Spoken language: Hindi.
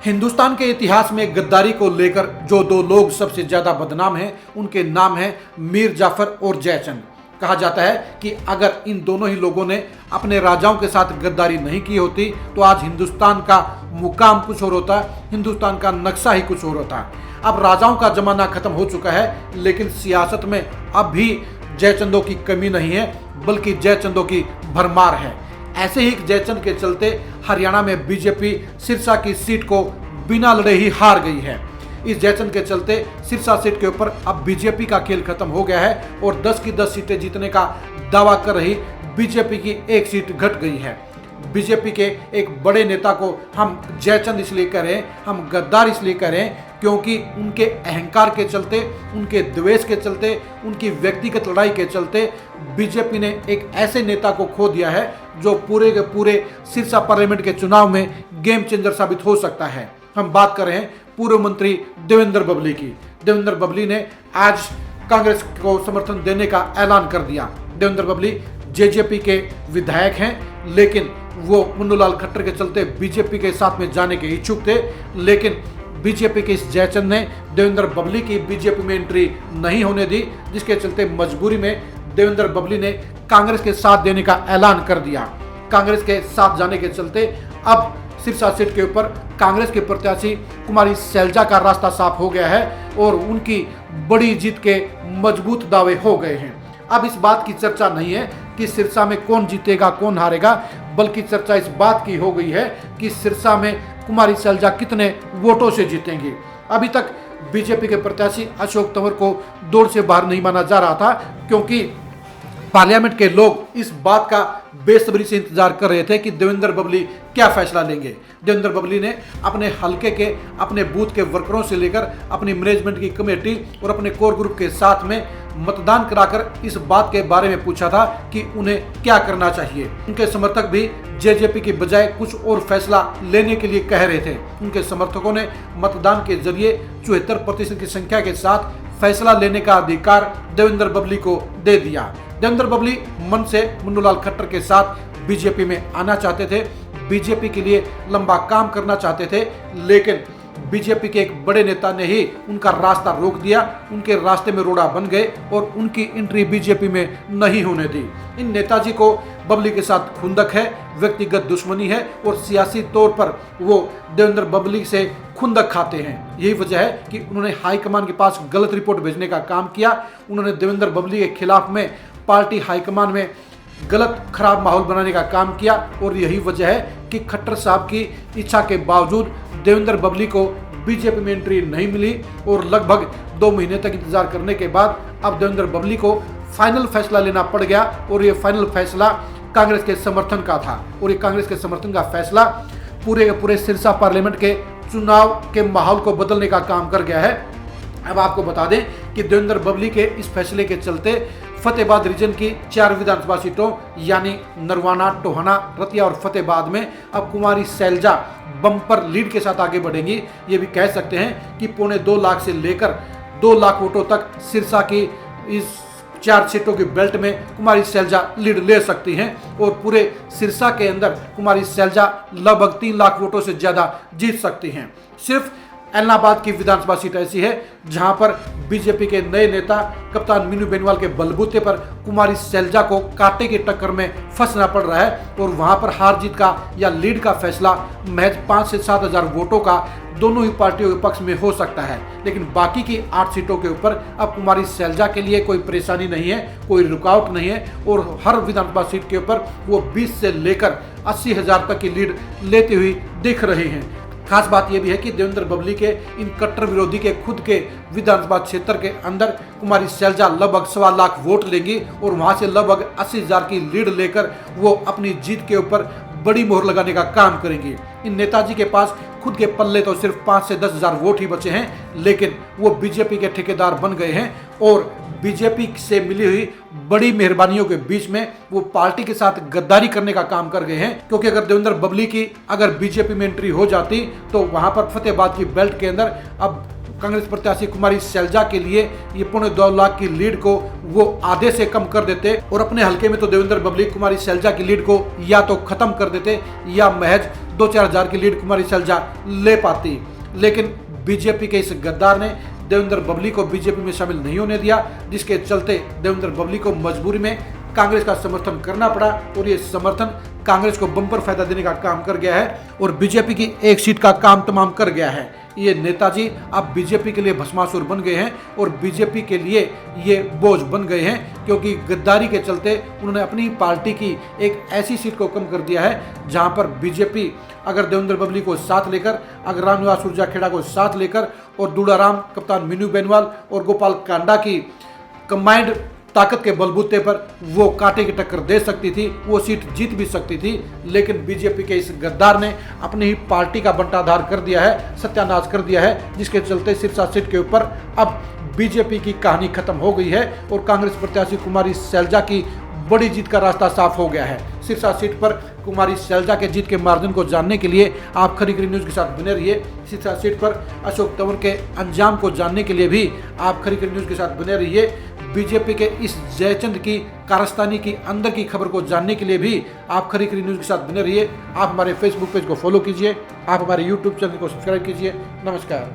हिंदुस्तान के इतिहास में गद्दारी को लेकर जो दो लोग सबसे ज्यादा बदनाम हैं, उनके नाम हैं मीर जाफर और जयचंद। कहा जाता है कि अगर इन दोनों ही लोगों ने अपने राजाओं के साथ गद्दारी नहीं की होती तो आज हिंदुस्तान का मुकाम कुछ और होता, हिंदुस्तान का नक्शा ही कुछ और होता। अब राजाओं का जमाना खत्म हो चुका है, लेकिन सियासत में अब भी जयचंदों की कमी नहीं है, बल्कि जयचंदों की भरमार है। ऐसे ही जयचंद के चलते हरियाणा में बीजेपी सिरसा की सीट को बिना लड़े ही हार गई है। इस जयचंद के चलते सिरसा सीट के ऊपर अब बीजेपी का खेल खत्म हो गया है और 10 की 10 सीटें जीतने का दावा कर रही बीजेपी की एक सीट घट गई है। बीजेपी के एक बड़े नेता को हम जयचंद इसलिए कह रहे हैं, हम गद्दार इसलिए कह रहे हैं क्योंकि उनके अहंकार के चलते, उनके द्वेष के चलते, उनकी व्यक्तिगत लड़ाई के चलते बीजेपी ने एक ऐसे नेता को खो दिया है जो पूरे के पूरे सिरसा पार्लियामेंट के चुनाव में गेम चेंजर साबित हो सकता है। हम बात कर रहे हैं पूर्व मंत्री देवेंद्र बबली की। देवेंद्र बबली ने आज कांग्रेस को समर्थन देने का ऐलान कर दिया। देवेंद्र बबली जेजेपी के विधायक हैं, लेकिन वो मुन्नूलाल खट्टर के चलते बीजेपी के साथ में जाने के इच्छुक थे, लेकिन बीजेपी के इस जयचंद ने देवेंद्र बबली की बीजेपी में एंट्री नहीं होने दी, जिसके चलते मजबूरी में देवेंद्र बबली ने कांग्रेस के साथ देने का ऐलान कर दिया। कांग्रेस के साथ जाने के चलते अब सिरसा सीट के ऊपर कांग्रेस के प्रत्याशी कुमारी सैलजा का रास्ता साफ हो गया है और उनकी बड़ी जीत के मजबूत दावे हो गए हैं। अब इस बात की चर्चा नहीं है कि सिरसा में कौन जीतेगा कौन हारेगा, बल्कि चर्चा इस बात की हो गई है कि सिरसा में कुमारी सैलजा कितने वोटों से जीतेंगी। अभी तक बीजेपी के प्रत्याशी अशोक तंवर को दौड़ से बाहर नहीं माना जा रहा था, क्योंकि पार्लियामेंट के लोग इस बात का बेसब्री से इंतजार कर रहे थे कि देवेंद्र बबली क्या फैसला लेंगे। देवेंद्र बबली ने अपने हलके के, अपने बूथ के वर्करों से लेकर अपनी मैनेजमेंट की कमेटी और अपने कोर ग्रुप के साथ में मतदान कराकर इस बात के बारे में पूछा था कि उन्हें क्या करना चाहिए। उनके समर्थक भी जेजेपी की बजाय कुछ और फैसला लेने के लिए कह रहे थे। उनके समर्थकों ने मतदान के जरिए 74% की संख्या के साथ फैसला लेने का अधिकार देवेंद्र बबली को दे दिया। देवेंद्र बबली मन से मुन्नूलाल खट्टर के साथ बीजेपी में आना चाहते थे, बीजेपी के लिए लंबा काम करना चाहते थे, लेकिन बीजेपी के एक बड़े नेता ने ही उनका रास्ता रोक दिया, उनके रास्ते में रोड़ा बन गए और उनकी एंट्री बीजेपी में नहीं होने दी। इन नेताजी को बबली के साथ खुंदक है, व्यक्तिगत दुश्मनी है और सियासी तौर पर वो देवेंद्र बबली से खुंदक खाते हैं। यही वजह है कि उन्होंने हाईकमान के पास गलत रिपोर्ट भेजने का काम किया। उन्होंने देवेंद्र बबली के खिलाफ में पार्टी हाईकमान में गलत खराब माहौल बनाने का काम किया और यही वजह है कि खट्टर साहब की इच्छा के बावजूद देवेंद्र बबली को बीजेपी में एंट्री नहीं मिली और लगभग 2 महीने तक इंतजार करने के बाद अब देवेंद्र बबली को फाइनल फैसला लेना पड़ गया और ये फाइनल फैसला कांग्रेस के समर्थन का था और ये कांग्रेस के समर्थन का फैसला पूरे के पूरे सिरसा पार्लियामेंट के चुनाव के माहौल को बदलने का काम कर गया है। अब आपको बता दें कि देवेंद्र बबली के इस फैसले के चलते फतेहाबाद रीजन की 4 विधानसभा सीटों यानी नरवाना, टोहाना, रतिया और फतेहाबाद में अब कुमारी सैलजा बम्पर लीड के साथ आगे बढ़ेंगी। ये भी कह सकते हैं कि 2.25 लाख से लेकर 2 लाख वोटों तक सिरसा की इस 4 सीटों की बेल्ट में कुमारी सैलजा लीड ले सकती हैं और पूरे सिरसा के अंदर कुमारी सैलजा लगभग 3 लाख वोटों से ज्यादा जीत सकती हैं। सिर्फ एलनाबाद की विधानसभा सीट ऐसी है जहां पर बीजेपी के नए नेता कप्तान मीनू बेनीवाल के बलबूते पर कुमारी सैलजा को कांटे की टक्कर में फंसना पड़ रहा है और वहां पर हार जीत का या लीड का फैसला महज 5 से 7 हजार वोटों का दोनों ही पार्टियों के पक्ष में हो सकता है। लेकिन बाकी की 8 सीटों के ऊपर अब कुमारी सैलजा के लिए कोई परेशानी नहीं है, कोई रुकावट नहीं है और हर विधानसभा सीट के ऊपर वो 20 से लेकर 80 हजार तक की लीड लेती हुई दिख रही हैं। खास बात यह भी है कि देवेंद्र बबली के इन कट्टर विरोधी के खुद के विधानसभा क्षेत्र के अंदर कुमारी सैलजा लगभग 1.25 लाख वोट लेंगी और वहां से लगभग 80 हजार की लीड लेकर वो अपनी जीत के ऊपर बड़ी मोहर लगाने का काम करेंगी। इन नेताजी के पास खुद के पल्ले तो सिर्फ 5 से 10 हजार वोट ही बचे हैं, लेकिन वो बीजेपी के ठेकेदार बन गए हैं और बीजेपी से मिली हुई बड़ी मेहरबानियों के बीच में वो पार्टी के साथ गद्दारी करने का काम कर गए हैं। क्योंकि अगर देवेंद्र बबली की अगर बीजेपी में एंट्री हो जाती तो वहां पर फतेहाबाद की बेल्ट के अंदर अब कांग्रेस प्रत्याशी कुमारी शैलजा के लिए ये 2.25 लाख की लीड को वो आधे से कम कर देते और अपने हलके में तो देवेंद्र बबली कुमारी शैलजा की लीड को या तो खत्म कर देते या महज 2-4 हजार की लीड कुमारी शैलजा ले पाती। लेकिन बीजेपी के इस गद्दार ने देवेंद्र बबली को बीजेपी में शामिल नहीं होने दिया, जिसके चलते देवेंद्र बबली को मजबूरी में कांग्रेस का समर्थन करना पड़ा और ये समर्थन कांग्रेस को बम्पर फायदा देने का काम कर गया है और बीजेपी की एक सीट का काम तमाम कर गया है। ये नेताजी अब बीजेपी के लिए भस्मासुर बन गए हैं और बीजेपी के लिए ये बोझ बन गए हैं, क्योंकि गद्दारी के चलते उन्होंने अपनी पार्टी की एक ऐसी सीट को कम कर दिया है जहां पर बीजेपी अगर देवेंद्र बबली को साथ लेकर, अगर रामनिवास सुरजाखेड़ा को साथ लेकर और दूड़ाराम, कप्तान मीनू बेनीवाल और गोपाल कांडा की कंबाइंड ताकत के बलबूते पर वो कांटे की टक्कर दे सकती थी, वो सीट जीत भी सकती थी। लेकिन बीजेपी के इस गद्दार ने अपनी ही पार्टी का बंटाधार कर दिया है, सत्यानाश कर दिया है, जिसके चलते सिरसा सीट के ऊपर अब बीजेपी की कहानी खत्म हो गई है और कांग्रेस प्रत्याशी कुमारी शैलजा की बड़ी जीत का रास्ता साफ हो गया है। सिरसा सीट पर कुमारी शैलजा के जीत के मार्जिन को जानने के लिए आप खरी खरी न्यूज़ के साथ बने रहिए। सिरसा सीट पर अशोक तंवर के अंजाम को जानने के लिए भी आप खरी खरी न्यूज़ के साथ बने रहिए। बीजेपी के इस जयचंद की कारस्तानी की अंदर की खबर को जानने के लिए भी आप खरी खरी न्यूज़ के साथ बने रहिए। आप हमारे फेसबुक पेज को फॉलो कीजिए, आप हमारे यूट्यूब चैनल को सब्सक्राइब कीजिए। नमस्कार।